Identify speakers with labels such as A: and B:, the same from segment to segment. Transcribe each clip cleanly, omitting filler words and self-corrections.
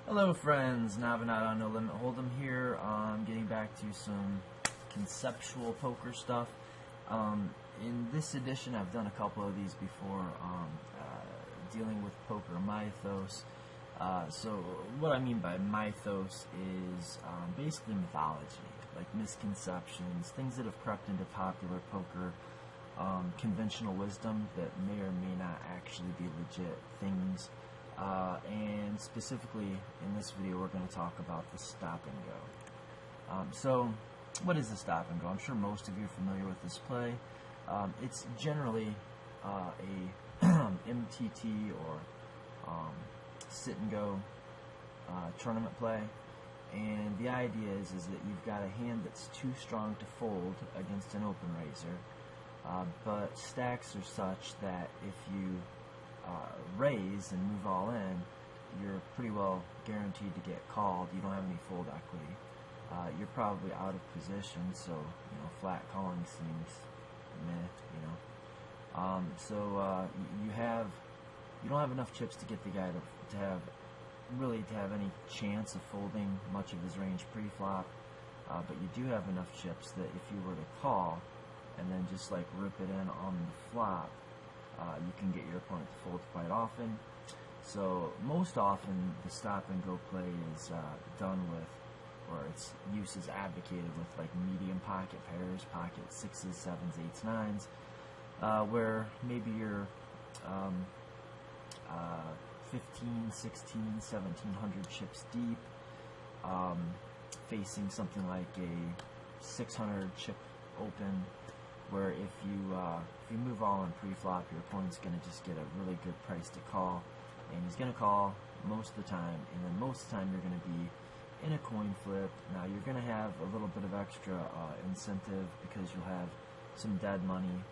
A: Hello friends, Navinat on No Limit Hold'em here. Getting back to some conceptual poker stuff. In this edition, I've done a couple of these before, dealing with Poker Mythos. So what I mean by mythos is basically mythology, like misconceptions, things that have crept into popular poker, conventional wisdom that may or may not actually be legit things. And specifically in this video we're going to talk about the stop and go. So what is the stop and go? I'm sure most of you are familiar with this play. It's generally a MTT or sit and go tournament play, and the idea is that you've got a hand that's too strong to fold against an open raiser, but stacks are such that if you raise and move all in, you're pretty well guaranteed to get called. You don't have any fold equity. You're probably out of position, so flat calling seems meh. You don't have enough chips to get the guy to have any chance of folding much of his range pre-flop, but you do have enough chips that if you were to call and then just like rip it in on the flop, you can get your opponent to fold quite often. So most often the stop and go play is done with, or its use is advocated with, like medium pocket pairs, pocket 6s, 7s, 8s, 9s, where maybe you're 15, 16, 1700 chips deep, facing something like a 600 chip open, where if you move all in pre-flop, your opponent's going to just get a really good price to call, and he's going to call most of the time, and then most of the time you're going to be in a coin flip. Now you're going to have a little bit of extra incentive because you'll have some dead money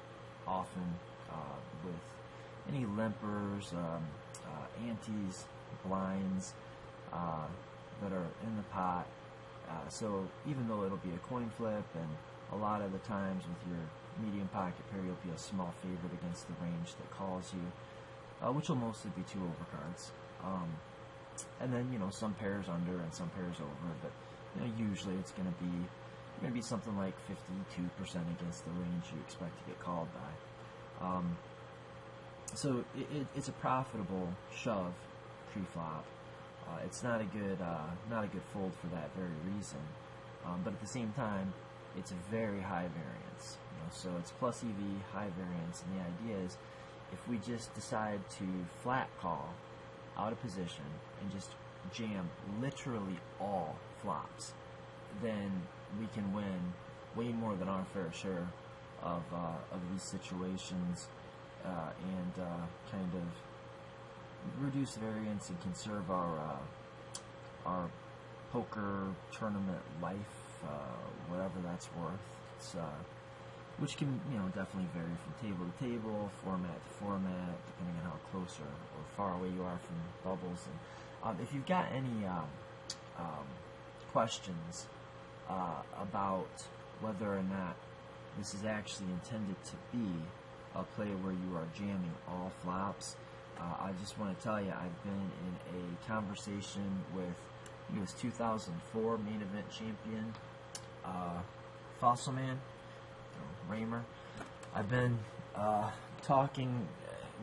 A: often with any limpers, antes, blinds that are in the pot. So even though it'll be a coin flip, and a lot of the times with your medium pocket pair you'll be a small favorite against the range that calls you, which will mostly be two overcards, and then some pairs under and some pairs over, but usually it's going to be something like 52% against the range you expect to get called by. So it's a profitable shove pre-flop. It's not a good fold for that very reason, but at the same time it's a very high variance. So it's plus EV, high variance, and the idea is if we just decide to flat call out of position and just jam literally all flops, then we can win way more than our fair share of these situations, and kind of reduce variance and conserve our poker tournament life, whatever that's worth. It's which can definitely vary from table to table, format to format, depending on how close or far away you are from bubbles. And if you've got any questions about whether or not this is actually intended to be a play where you are jamming all flops, I just want to tell you I've been in a conversation with, he was 2004 main event champion Fossilman, Raymer. I've been talking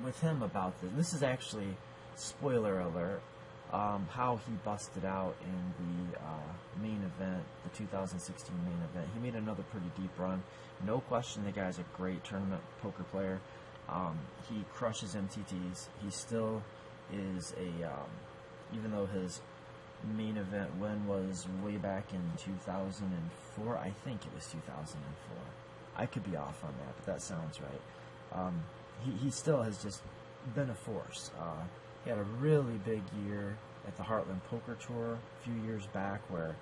A: with him about this. This is actually, spoiler alert, how he busted out in the main event, the 2016 main event. He made another pretty deep run. No question, the guy's a great tournament poker player. He crushes MTTs. He still is even though his main event win was way back in 2004, I think it was 2004. I could be off on that, but that sounds right. He still has just been a force. He had a really big year at the Heartland Poker Tour a few years back, where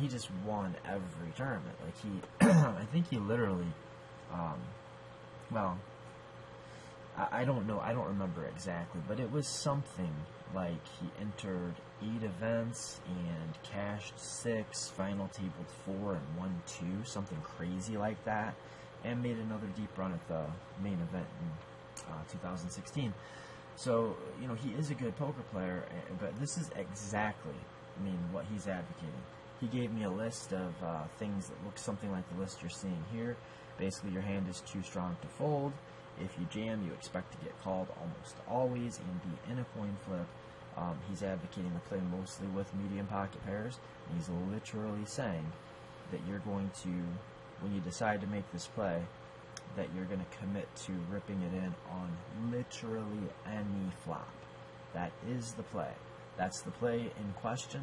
A: he just won every tournament. Like I think he literally, I don't know, I don't remember exactly, but it was something like he entered 8 events and cashed 6, final tabled 4 and won 2, something crazy like that, and made another deep run at the main event in 2016. So, you know, he is a good poker player, but this is exactly, I mean, what he's advocating. He gave me a list of things that look something like the list you're seeing here. Basically, your hand is too strong to fold. If you jam, you expect to get called almost always and be in a coin flip. He's advocating to play mostly with medium pocket pairs. And he's literally saying that you're going to, when you decide to make this play, that you're going to commit to ripping it in on literally any flop. That is the play. That's the play in question.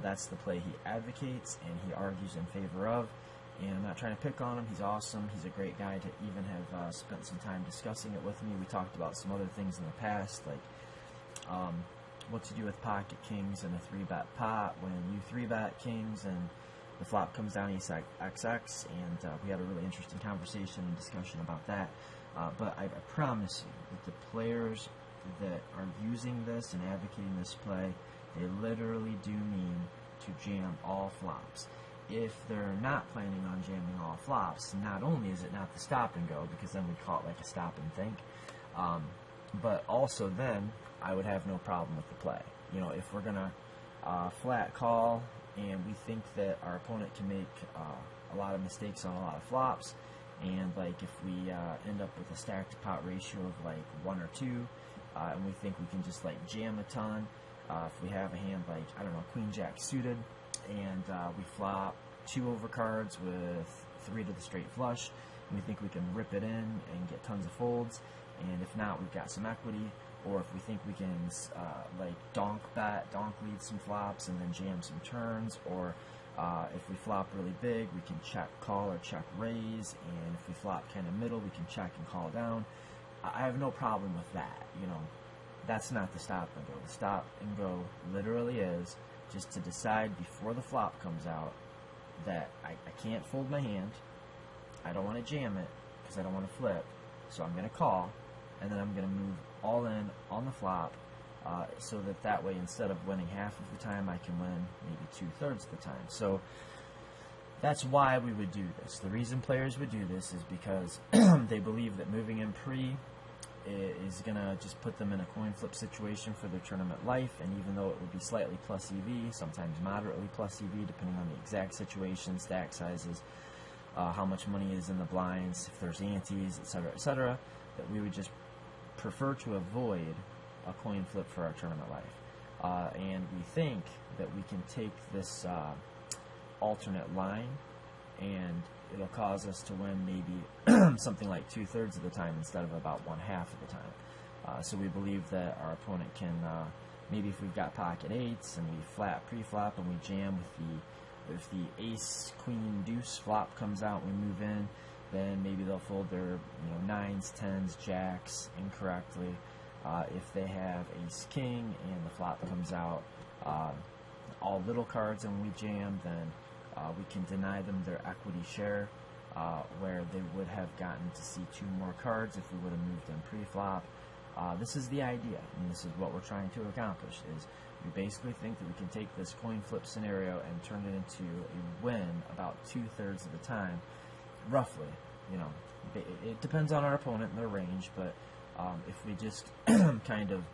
A: That's the play he advocates and he argues in favor of. And I'm not trying to pick on him. He's awesome. He's a great guy to even have spent some time discussing it with me. We talked about some other things in the past, like what to do with pocket kings in a 3-bet pot when you 3-bet kings and the flop comes down ace XX, and we had a really interesting conversation and discussion about that. But I promise you that the players that are using this and advocating this play, they literally do mean to jam all flops. If they're not planning on jamming all flops, not only is it not the stop and go, because then we call it like a stop and think, but also then I would have no problem with the play. You know, if we're gonna flat call and we think that our opponent can make a lot of mistakes on a lot of flops, and like if we end up with a stack to pot ratio of like 1 or 2, and we think we can just like jam a ton, if we have a hand like, I don't know, Queen Jack suited, and we flop 2 overcards with 3 to the straight flush, and we think we can rip it in and get tons of folds, and if not, we've got some equity. Or if we think we can like donk lead some flops and then jam some turns, or if we flop really big, we can check call or check raise, and if we flop kind of middle, we can check and call down. I have no problem with that. You know, that's not the stop and go. The stop and go literally is just to decide before the flop comes out that I can't fold my hand, I don't want to jam it because I don't want to flip, so I'm going to call, and then I'm going to move all in on the flop, so that way instead of winning half of the time, I can win maybe 2/3 of the time. So that's why we would do this. The reason players would do this is because they believe that moving in pre is going to just put them in a coin flip situation for their tournament life, and even though it would be slightly plus EV, sometimes moderately plus EV, depending on the exact situation, stack sizes, how much money is in the blinds, if there's antes, etc., that we would just prefer to avoid a coin flip for our tournament life. And we think that we can take this alternate line and it'll cause us to win maybe something like 2/3 of the time instead of about 1/2 of the time. So we believe that our opponent can, maybe if we've got pocket 8s and we flat pre-flop and we jam with the ace, queen, deuce flop comes out, we move in, then maybe they'll fold their 9s, 10s, jacks incorrectly. If they have ace, king, and the flop comes out all little cards and we jam, then we can deny them their equity share, where they would have gotten to see 2 more cards if we would have moved in pre-flop. This is the idea, and this is what we're trying to accomplish, is we basically think that we can take this coin flip scenario and turn it into a win about 2/3 of the time, roughly. It depends on our opponent and their range, but if we just kind of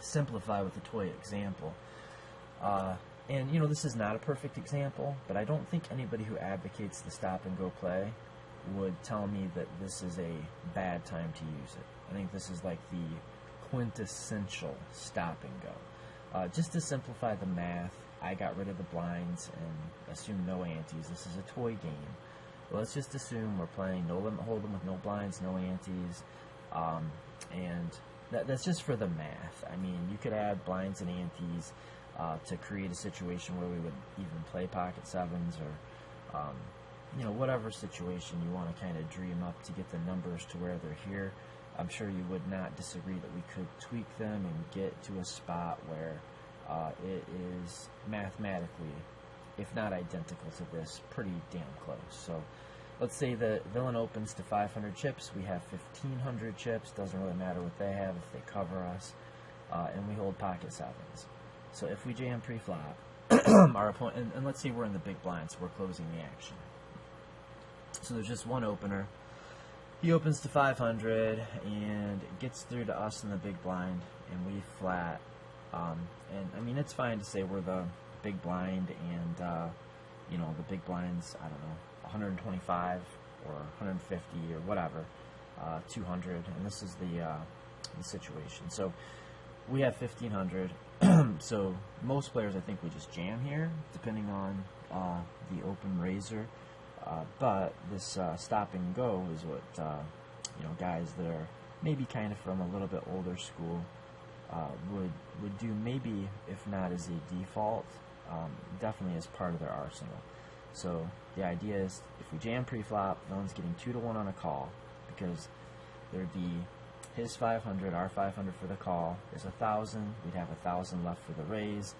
A: simplify with a toy example, and this is not a perfect example, but I don't think anybody who advocates the stop and go play would tell me that this is a bad time to use it. I think this is like the quintessential stop and go. Just to simplify the math, I got rid of the blinds and assumed no antes. This is a toy game. Let's just assume we're playing no limit hold'em with no blinds, no antes, and that's just for the math. I mean, you could add blinds and antes to create a situation where we would even play pocket 7s, or whatever situation you want to kind of dream up to get the numbers to where they're here. I'm sure you would not disagree that we could tweak them and get to a spot where it is mathematically, if not identical to this, pretty damn close. So let's say the villain opens to 500 chips, we have 1,500 chips, doesn't really matter what they have if they cover us, and we hold pocket 7s. So if we jam pre-flop, our opponent, and let's say we're in the big blind, so we're closing the action. So there's just one opener, He opens to 500 and gets through to us in the big blind, and we flat. And I mean, it's fine to say we're the big blind, and you know, the big blind's, I don't know, 125 or 150 or whatever, 200, and this is the situation. So we have 1500. So most players, I think, would just jam here, depending on the open razor. But this stop and go is what you know, guys that are maybe kind of from a little bit older school would do, maybe if not as a default, definitely as part of their arsenal. So the idea is, if we jam pre-flop, villain's getting 2-1 on a call, because there'd be his 500, our 500 for the call. There's 1,000. We'd have 1,000 left for the raise.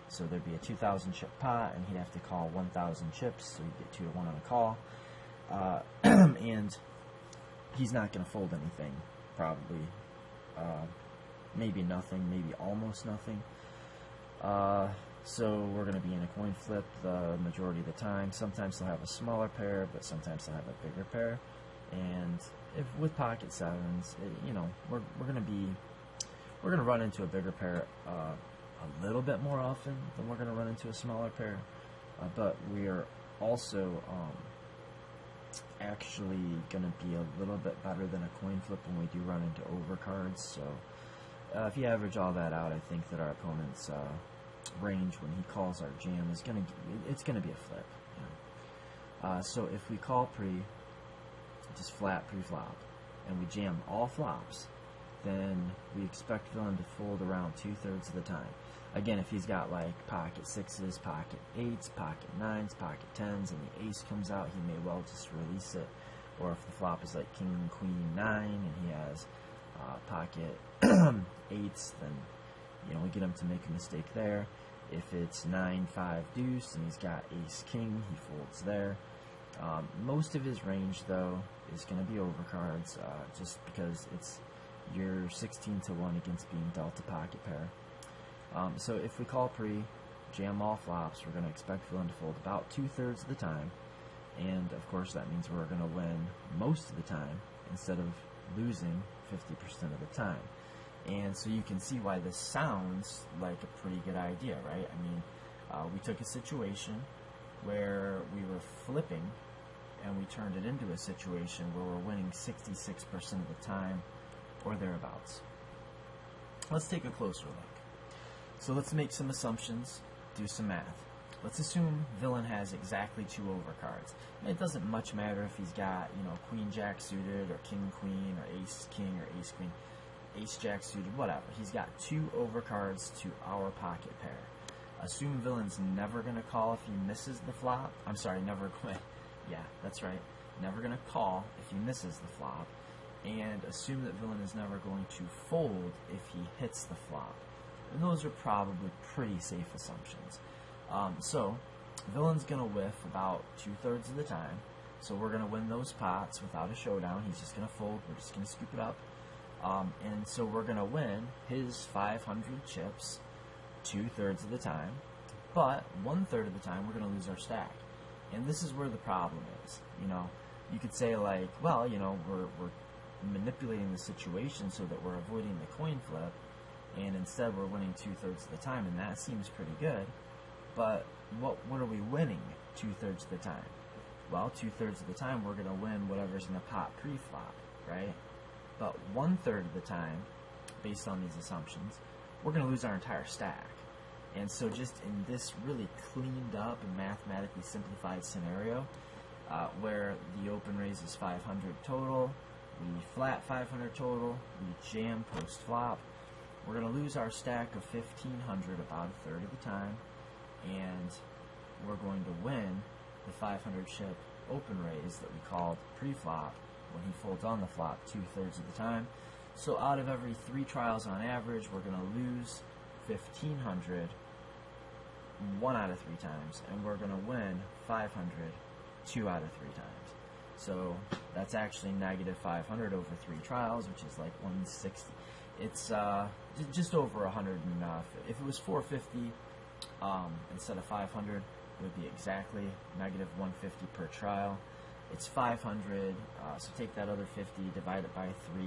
A: So there'd be a 2,000 chip pot, and he'd have to call 1,000 chips, so he'd get 2-1 on a call. And he's not going to fold anything, probably. Maybe nothing, maybe almost nothing. So we're going to be in a coin flip the majority of the time. Sometimes they'll have a smaller pair, but sometimes they'll have a bigger pair. And if with pocket sevens, you know, we're going to run into a bigger pair a little bit more often than we're going to run into a smaller pair, but we are also actually going to be a little bit better than a coin flip when we do run into overcards. So if you average all that out, I think that our opponent's range when he calls our jam is going to be a flip. You know? So if we call just flat pre-flop, and we jam all flops, then we expect villain to fold around 2/3 of the time. Again, if he's got like pocket 6s, pocket 8s, pocket 9s, pocket 10s, and the ace comes out, he may well just release it. Or if the flop is like king, queen, 9, and he has pocket 8s, then, you know, we get him to make a mistake there. If it's 9, 5, deuce, and he's got ace, king, he folds there. Most of his range, though, is going to be overcards, just because it's you're 16-1 against being dealt a pocket pair. So if we call jam all flops, we're going to expect villain to fold about 2/3 of the time, and of course that means we're going to win most of the time instead of losing 50% of the time. And so you can see why this sounds like a pretty good idea, right? I mean, we took a situation where we were flipping, and we turned it into a situation where we're winning 66% of the time, or thereabouts. Let's take a closer look. So let's make some assumptions, do some math. Let's assume villain has exactly 2 overcards. It doesn't much matter if he's got, you know, queen jack suited, or king queen, or ace king, or ace queen, ace jack suited, whatever. He's got 2 overcards to our pocket pair. Assume villain's never going to call if he misses the flop. I'm sorry, never going. Yeah, that's right. Never going to call if he misses the flop. And assume that villain is never going to fold if he hits the flop. And those are probably pretty safe assumptions. So villain's going to whiff about 2/3 of the time. So we're going to win those pots without a showdown. He's just going to fold. We're just going to scoop it up. And so we're going to win his 500 chips 2/3 of the time. But 1/3 of the time, we're going to lose our stack. And this is where the problem is. You know, you could say, like, well, you know, we're manipulating the situation so that we're avoiding the coin flip, and instead we're winning 2/3 of the time, and that seems pretty good. But what are we winning 2/3 of the time? Well, 2/3 of the time we're going to win whatever's in the pot pre-flop, right? But 1/3 of the time, based on these assumptions, we're going to lose our entire stack. And so just in this really cleaned up and mathematically simplified scenario, where the open raise is 500 total, we flat 500 total, we jam post flop, we're going to lose our stack of 1,500 about 1/3 of the time, and we're going to win the 500 chip open raise that we called pre-flop when he folds on the flop 2/3 of the time. So out of every 3 trials on average, we're going to lose 1,500 1 out of 3 times, and we're going to win 500 2 out of 3 times. So that's actually negative 500 over 3 trials, which is like 160. It's just over 100 enough. If it was 450 instead of 500, it would be exactly negative 150 per trial. it's 500, so take that other 50, divide it by 3,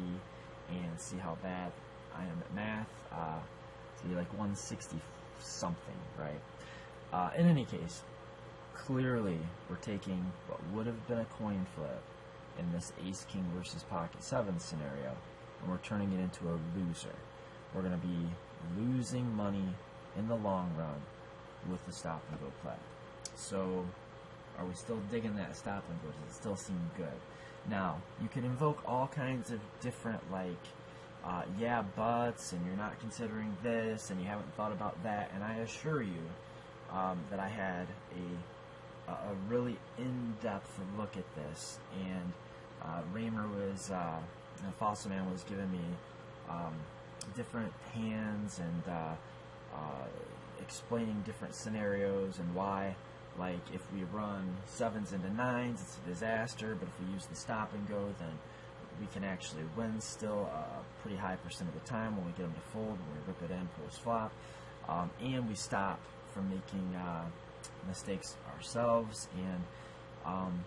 A: and see how bad I am at math. It's be like 160 something, right? In any case, clearly we're taking what would have been a coin flip in this ace-king versus pocket 7 scenario, and we're turning it into a loser. We're going to be losing money in the long run with the stop and go play. So are we still digging that stop and go? Does it still seem good? Now, you can invoke all kinds of different, like, yeah, buts, and you're not considering this, and you haven't thought about that, and I assure you that I had a really in-depth look at this, and Raymer was, Fossilman was giving me different hands and explaining different scenarios and why. Like, if we run 7s into 9s, it's a disaster, but if we use the stop and go, then we can actually win still a pretty high % of the time when we get them to fold, when we rip it in post-flop, and we stop from making mistakes ourselves. And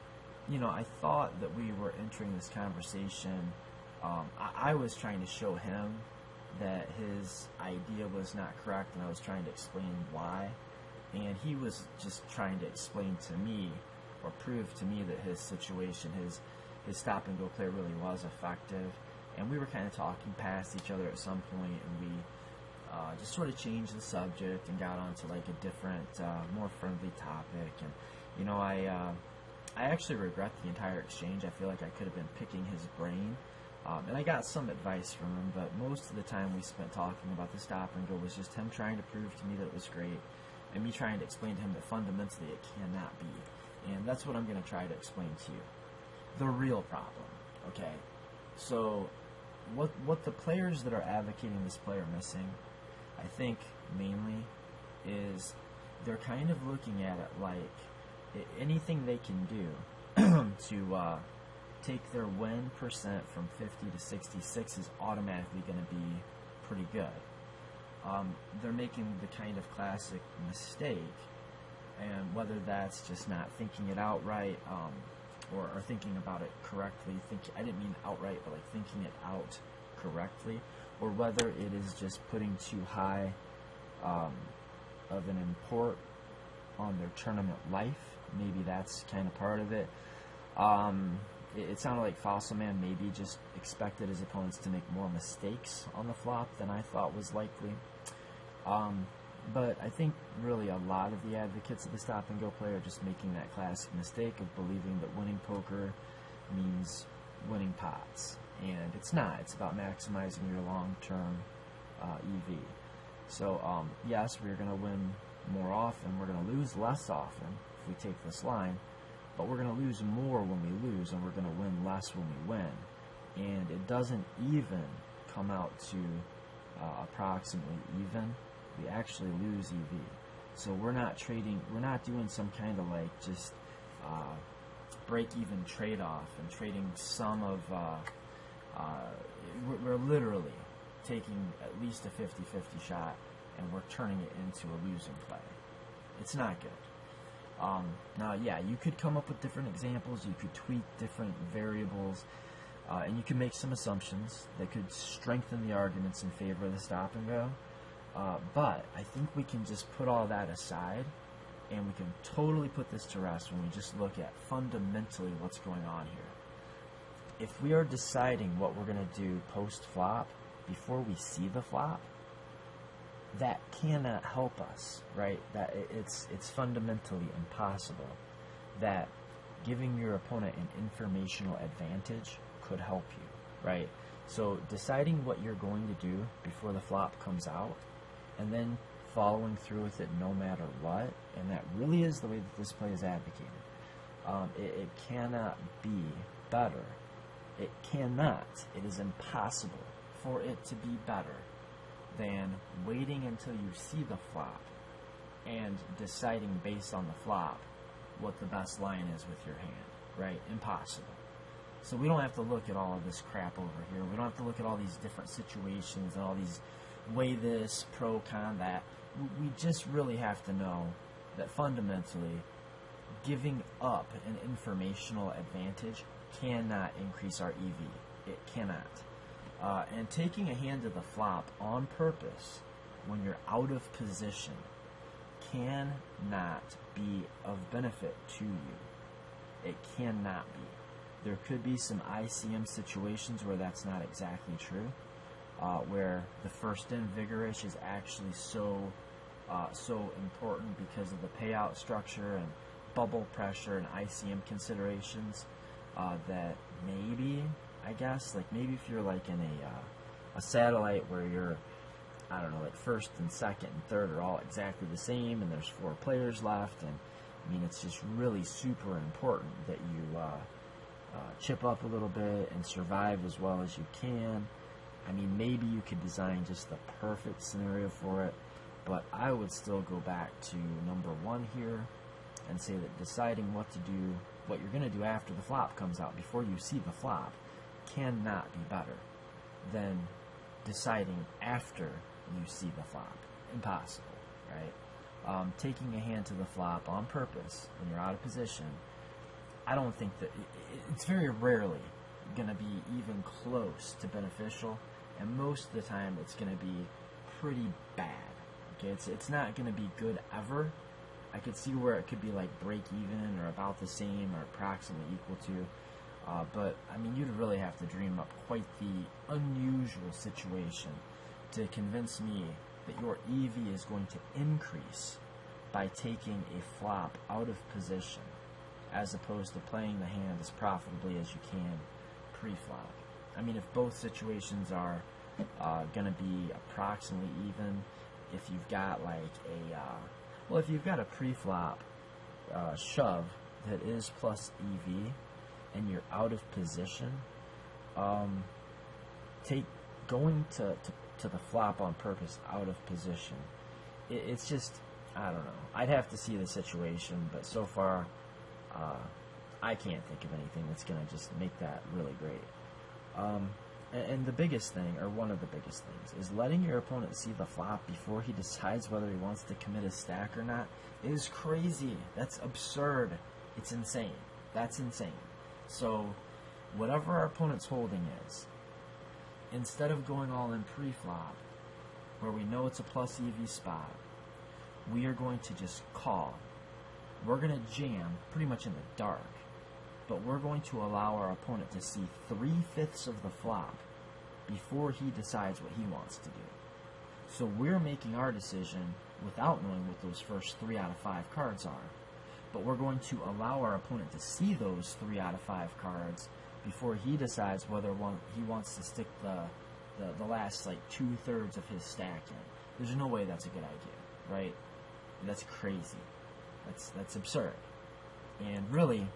A: you know, I thought that we were entering this conversation, I was trying to show him that his idea was not correct, and I was trying to explain why. And he was just trying to explain to me, or prove to me, that his situation, his stop and go play really was effective. And we were kind of talking past each other at some point, and we just sort of changed the subject and got onto like a different, more friendly topic. And you know, I actually regret the entire exchange. I feel like I could have been picking his brain, and I got some advice from him, but most of the time we spent talking about the stop and go was just him trying to prove to me that it was great, and me trying to explain to him that fundamentally it cannot be. And that's what I'm going to try to explain to you. The real problem, okay? So what the players that are advocating this play are missing, I think, mainly, is they're kind of looking at it like anything they can do to take their win percent from 50 to 66 is automatically going to be pretty good. They're making the kind of classic mistake, and whether that's just not thinking it out right, or thinking about it correctly, I didn't mean outright, but like thinking it out correctly, or whether it is just putting too high of an import on their tournament life. Maybe that's kind of part of it. It sounded like Fossilman maybe just expected his opponents to make more mistakes on the flop than I thought was likely. But I think really a lot of the advocates of the stop and go play are just making that classic mistake of believing that winning poker means winning pots. And it's not. It's about maximizing your long-term EV. So, yes, we're going to win more often. We're going to lose less often if we take this line. But we're going to lose more when we lose, and we're going to win less when we win. And it doesn't even come out to approximately even. We actually lose EV. So we're not trading, we're not doing some kind of like just break-even trade-off and trading some of, we're literally taking at least a 50-50 shot, and we're turning it into a losing play. It's not good. Now, yeah, you could come up with different examples, you could tweak different variables, and you can make some assumptions that could strengthen the arguments in favor of the stop and go. But I think we can just put all that aside, and we can totally put this to rest when we just look at fundamentally what's going on here. If we are deciding what we're going to do post-flop before we see the flop, that cannot help us, right? That it's fundamentally impossible that giving your opponent an informational advantage could help you, right? So deciding what you're going to do before the flop comes out, and then following through with it no matter what, and that really is the way that this play is advocated. It cannot be better. It cannot. It is impossible for it to be better than waiting until you see the flop and deciding based on the flop what the best line is with your hand, right? Impossible. So we don't have to look at all of this crap over here. We don't have to look at all these different situations and all these weigh this, pro, con, that. We just really have to know that fundamentally giving up an informational advantage cannot increase our EV. It cannot. And taking a hand to the flop on purpose when you're out of position cannot be of benefit to you. It cannot be. There could be some ICM situations where that's not exactly true, where the first in vigorish is actually so important because of the payout structure and bubble pressure and ICM considerations, that maybe, I guess, like maybe if you're like in a satellite where you're, I don't know, like first and second and third are all exactly the same and there's 4 players left, and I mean it's just really super important that you chip up a little bit and survive as well as you can. I mean, maybe you could design just the perfect scenario for it, but I would still go back to number 1 here and say that deciding what to do, what you're going to do after the flop comes out before you see the flop, cannot be better than deciding after you see the flop. Impossible, right? Taking a hand to the flop on purpose when you're out of position, I don't think that it's very rarely going to be even close to beneficial, and most of the time it's going to be pretty bad. Okay, it's not going to be good ever. I could see where it could be like break even or about the same or approximately equal to, but I mean you'd really have to dream up quite the unusual situation to convince me that your EV is going to increase by taking a flop out of position, as opposed to playing the hand as profitably as you can pre-flop. I mean, if both situations are going to be approximately even, if you've got like if you've got a pre-flop shove that is plus EV and you're out of position, going to the flop on purpose out of position, it's just, I don't know. I'd have to see the situation, but so far, I can't think of anything that's going to just make that really great. And the biggest thing, or one of the biggest things, is letting your opponent see the flop before he decides whether he wants to commit a stack or not is crazy. That's absurd. It's insane. That's insane. So, whatever our opponent's holding is, instead of going all in pre-flop, where we know it's a plus EV spot, we are going to just call. We're going to jam pretty much in the dark, but we're going to allow our opponent to see 3/5 of the flop before he decides what he wants to do. So we're making our decision without knowing what those first 3 out of 5 cards are, but we're going to allow our opponent to see those 3 out of 5 cards before he decides whether he wants to stick the last like 2/3 of his stack in. There's no way that's a good idea, right? That's crazy. That's absurd. And really,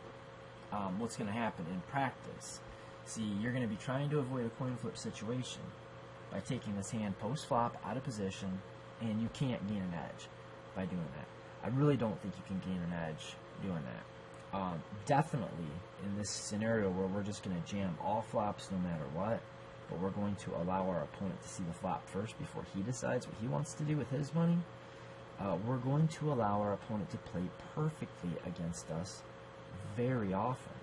A: what's going to happen in practice, see, you're going to be trying to avoid a coin flip situation by taking this hand post-flop out of position, and you can't gain an edge by doing that. I really don't think you can gain an edge doing that. Definitely in this scenario where we're just going to jam all flops no matter what, but we're going to allow our opponent to see the flop first before he decides what he wants to do with his money, we're going to allow our opponent to play perfectly against us very often.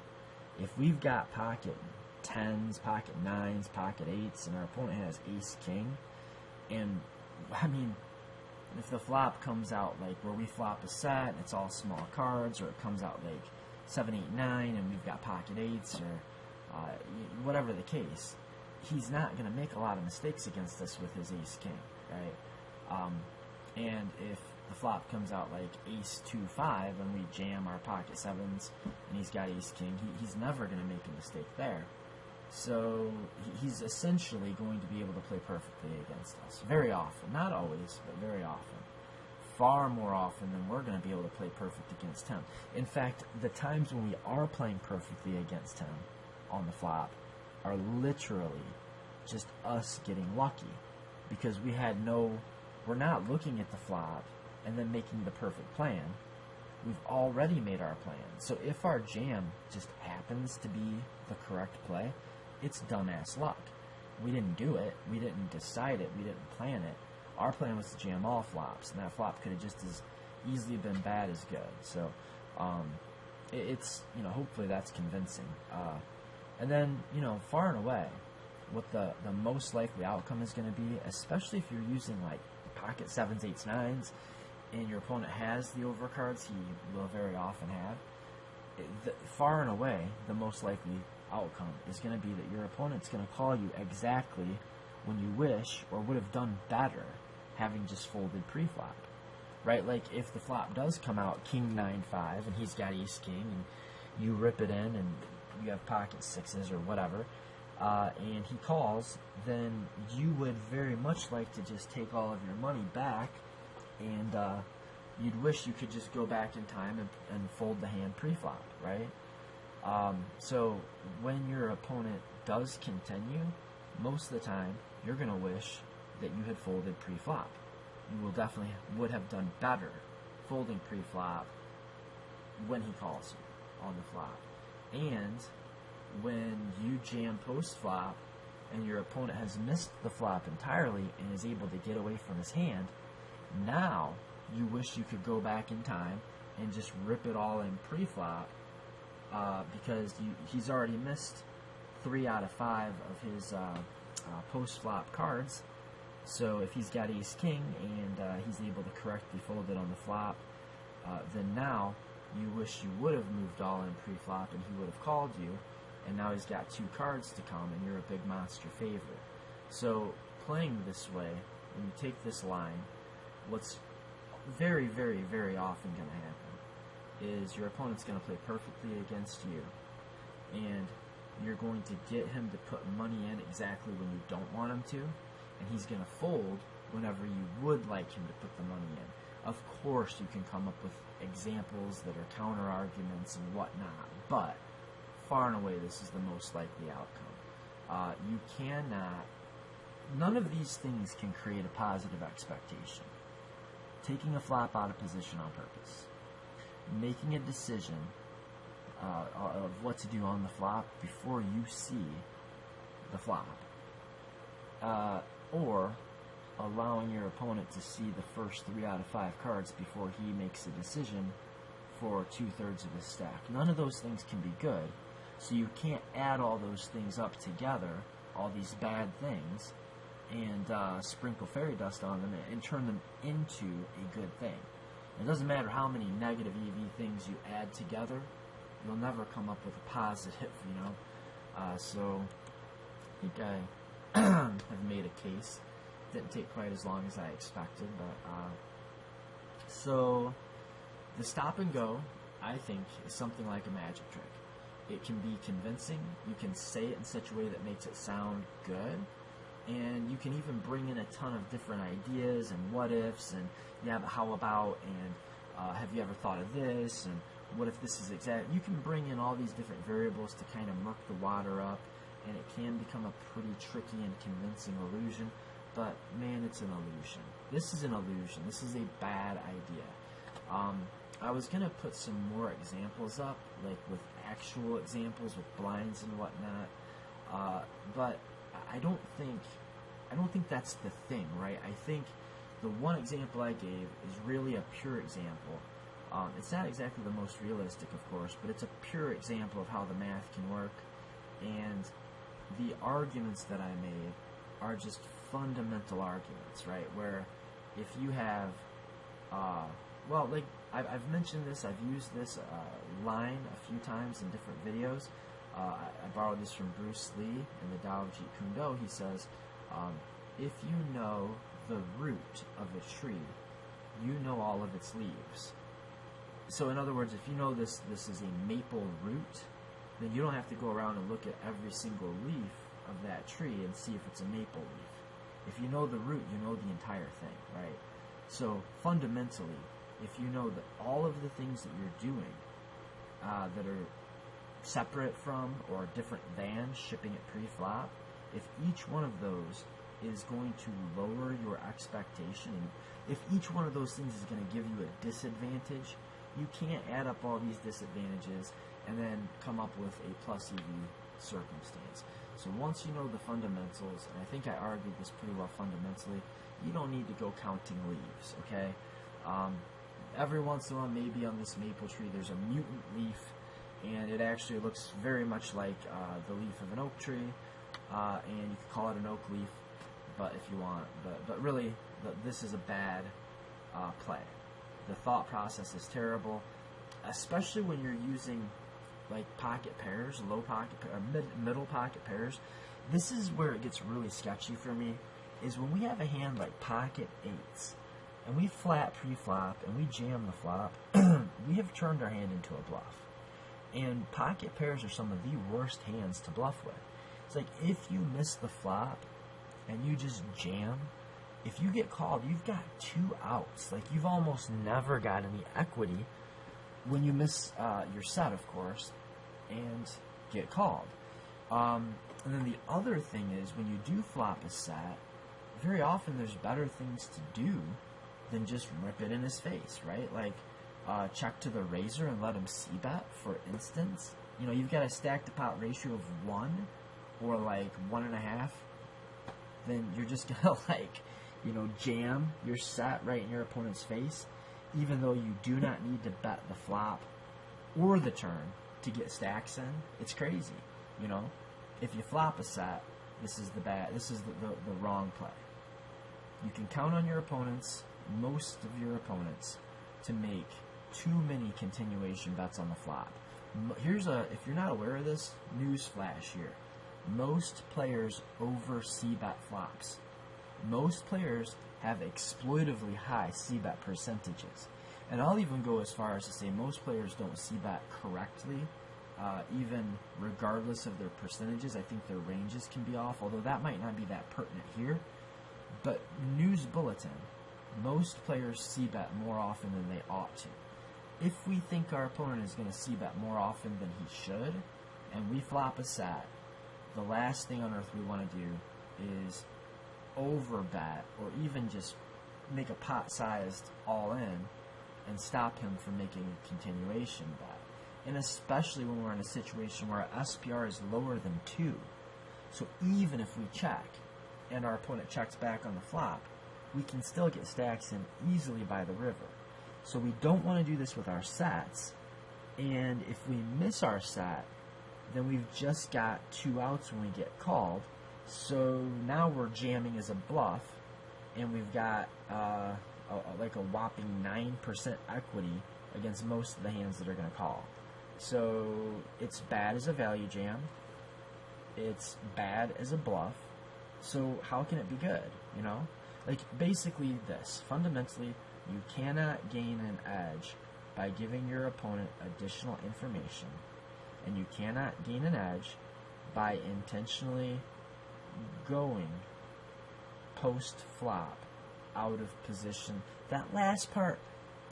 A: If we've got pocket 10s, pocket 9s, pocket 8s, and our opponent has ace-king, and, I mean, if the flop comes out like where we flop a set and it's all small cards, or it comes out like 7, 8, 9 and we've got pocket 8s, or whatever the case, he's not going to make a lot of mistakes against us with his ace-king, right? And if the flop comes out like ace-2-5 and we jam our pocket 7s and he's got ace-king, he's never going to make a mistake there. So he's essentially going to be able to play perfectly against us. Very often. Not always, but very often. Far more often than we're going to be able to play perfect against him. In fact, the times when we are playing perfectly against him on the flop are literally just us getting lucky. Because we're not looking at the flop and then making the perfect plan. We've already made our plan. So if our jam just happens to be the correct play, it's dumbass luck. We didn't do it. We didn't decide it. We didn't plan it. Our plan was to jam all flops, and that flop could have just as easily been bad as good. So It's, hopefully that's convincing. And then, far and away, what the most likely outcome is going to be, especially if you're using like pocket 7s, 8s, 9s, and your opponent has the overcards he will very often have, far and away, the most likely outcome is going to be that your opponent's going to call you exactly when you wish or would have done better having just folded pre-flop. Right? Like, if the flop does come out King 9-5 and he's got Ace King and you rip it in and you have pocket 6s or whatever, and he calls, then you would very much like to just take all of your money back, and you'd wish you could just go back in time and fold the hand pre-flop, right? So when your opponent does continue, most of the time you're going to wish that you had folded pre-flop. You will definitely would have done better folding pre-flop when he calls you on the flop. And when you jam post-flop and your opponent has missed the flop entirely and is able to get away from his hand, now you wish you could go back in time and just rip it all in pre-flop, because he's already missed 3 out of 5 of his post-flop cards. So if he's got Ace King and he's able to correctly fold it on the flop, then now you wish you would have moved all in pre-flop and he would have called you, and now he's got 2 cards to come and you're a big monster favorite. So playing this way, when you take this line, what's very, very, very often going to happen is your opponent's going to play perfectly against you, and you're going to get him to put money in exactly when you don't want him to, and he's going to fold whenever you would like him to put the money in. Of course, you can come up with examples that are counter-arguments and whatnot, but far and away, this is the most likely outcome. You cannot... None of these things can create a positive expectation. Taking a flop out of position on purpose. Making a decision of what to do on the flop before you see the flop. Or allowing your opponent to see the first 3 out of 5 cards before he makes a decision for 2/3 of his stack. None of those things can be good, so you can't add all those things up together, all these bad things, and sprinkle fairy dust on them and turn them into a good thing. It doesn't matter how many negative EV things you add together, you'll never come up with a positive, so I think I have made a case. Didn't take quite as long as I expected, but so the stop and go, I think, is something like a magic trick. It can be convincing. You can say it in such a way that makes it sound good, and you can even bring in a ton of different ideas and what ifs, and how about, and have you ever thought of this, and what if this is exact. You can bring in all these different variables to kind of murk the water up, and it can become a pretty tricky and convincing illusion. But man, it's an illusion. This is an illusion. This is a bad idea. I was gonna put some more examples up, like with actual examples with blinds and whatnot, but I don't think that's the thing, right? I think the one example I gave is really a pure example. It's not exactly the most realistic, of course, but it's a pure example of how the math can work, and the arguments that I made are just fundamental arguments, right? Where if you have, like I've mentioned this, I've used this line a few times in different videos. I borrowed this from Bruce Lee in the Tao Jeet Kune Do. He says, if you know the root of a tree, you know all of its leaves. So in other words, if you know this is a maple root, then you don't have to go around and look at every single leaf of that tree and see if it's a maple leaf. If you know the root, you know the entire thing, right? So fundamentally, if you know that all of the things that you're doing that are separate from or different than shipping it pre-flop, if each one of those is going to lower your expectation, if each one of those things is going to give you a disadvantage, you can't add up all these disadvantages and then come up with a plus EV circumstance. So once you know the fundamentals, and I think I argued this pretty well fundamentally, you don't need to go counting leaves, okay? every once in a while, maybe on this maple tree, there's a mutant leaf, and it actually looks very much like the leaf of an oak tree, and you could call it an oak leaf, but if you want. But really, this is a bad play. The thought process is terrible, especially when you're using like pocket pairs, low pocket or middle pocket pairs. This is where it gets really sketchy for me, is when we have a hand like pocket eights, and we flat pre-flop, and we jam the flop, we have turned our hand into a bluff. And pocket pairs are some of the worst hands to bluff with. It's like, if you miss the flop, and you just jam, if you get called, you've got 2 outs. Like, you've almost never got any equity when you miss your set, of course, and get called. And then the other thing is, when you do flop a set, very often there's better things to do than just rip it in his face, right? Like, check to the razor and let him c-bet, for instance. You know, you've got a stack-to-pot ratio of 1 or like 1.5, then you're just gonna, like, you know, jam your set right in your opponent's face, even though you do not need to bet the flop or the turn to get stacks in. It's crazy, you know. If you flop a set, this is the wrong play. You can count on your opponents, most of your opponents, to make too many continuation bets on the flop. If you're not aware of this, news flash here. Most players over c-bet flops. Most players have exploitively high c-bet percentages. And I'll even go as far as to say most players don't c-bet correctly, even regardless of their percentages. I think their ranges can be off, although that might not be that pertinent here. But news bulletin, most players c-bet more often than they ought to. If we think our opponent is going to c-bet more often than he should, and we flop a set, the last thing on earth we want to do is overbet, or even just make a pot-sized all-in and stop him from making a continuation bet. And especially when we're in a situation where our SPR is lower than 2. So even if we check and our opponent checks back on the flop, we can still get stacks in easily by the river. So we don't want to do this with our sets. And if we miss our set, then we've just got 2 outs when we get called. So now we're jamming as a bluff, and we've got like a whopping 9% equity against most of the hands that are going to call. So it's bad as a value jam. It's bad as a bluff. So how can it be good, you know? Like, basically this. Fundamentally, you cannot gain an edge by giving your opponent additional information, and you cannot gain an edge by intentionally going post-flop out of position. That last part,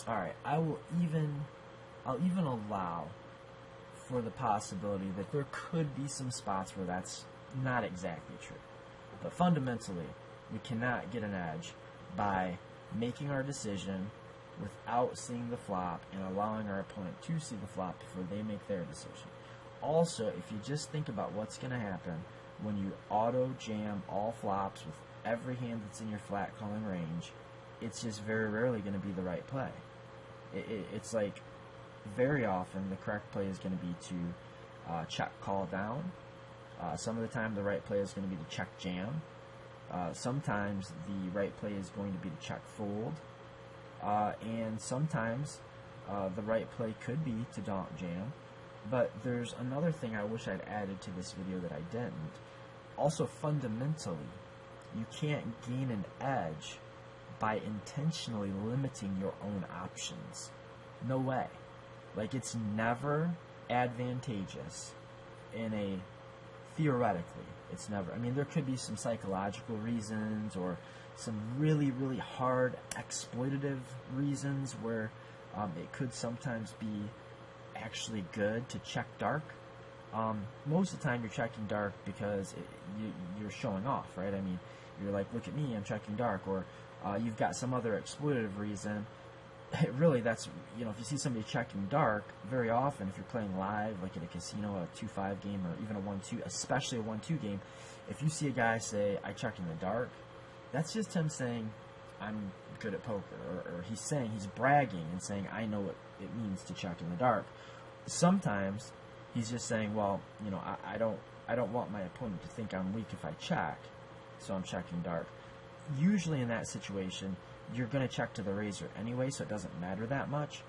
A: alright, I'll even allow for the possibility that there could be some spots where that's not exactly true. But fundamentally, we cannot get an edge by making our decision without seeing the flop and allowing our opponent to see the flop before they make their decision. Also, if you just think about what's going to happen when you auto-jam all flops with every hand that's in your flat calling range, it's just very rarely going to be the right play. It's like, very often the correct play is going to be to check call down. Some of the time the right play is going to be to check jam. Sometimes the right play is going to be to check fold. And sometimes the right play could be to donk jam. But there's another thing I wish I'd added to this video that I didn't. Also, fundamentally, you can't gain an edge by intentionally limiting your own options. No way. Like, it's never advantageous in a, theoretically, it's never. I mean, there could be some psychological reasons or some really, really hard exploitative reasons where it could sometimes be actually good to check dark. Most of the time you're checking dark because you're showing off, right? I mean, you're like, look at me, I'm checking dark, or you've got some other exploitative reason. Really, that's, you know, if you see somebody checking dark, very often, if you're playing live, like at a casino, a 2-5 game, or even a 1-2, especially a 1-2 game, if you see a guy say, I check in the dark, that's just him saying, I'm good at poker, or he's bragging and saying, I know what it means to check in the dark. Sometimes he's just saying, well, I don't want my opponent to think I'm weak if I check, so I'm checking dark. Usually in that situation, you're going to check to the razor anyway, so it doesn't matter that much.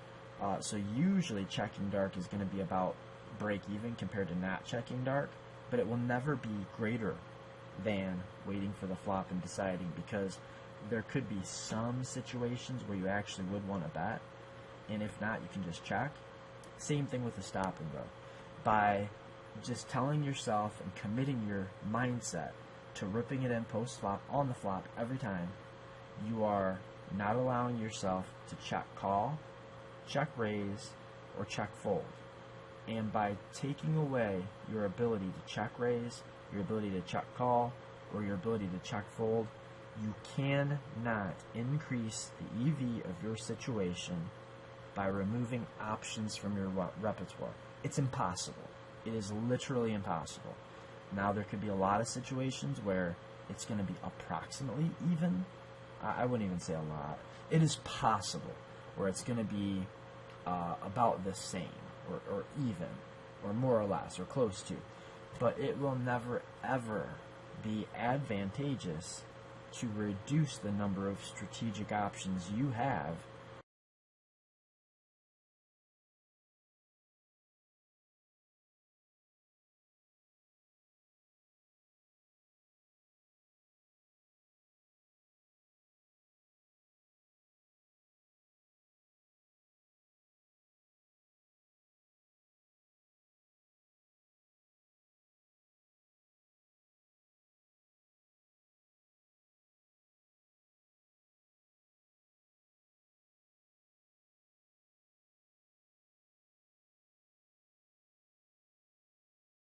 A: So usually checking dark is going to be about break even compared to not checking dark, but it will never be greater than waiting for the flop and deciding, because there could be some situations where you actually would want to bet, and if not, you can just check. Same thing with the stop and go. By just telling yourself and committing your mindset to ripping it in post flop on the flop every time, you are not allowing yourself to check call, check raise, or check fold. And by taking away your ability to check raise, your ability to check call, or your ability to check fold, you cannot increase the EV of your situation by removing options from your repertoire. It's impossible. It is literally impossible. Now, there could be a lot of situations where it's going to be approximately even. I wouldn't even say a lot. It is possible where it's going to be about the same, or even, or more or less, or close to. But it will never, ever be advantageous to reduce the number of strategic options you have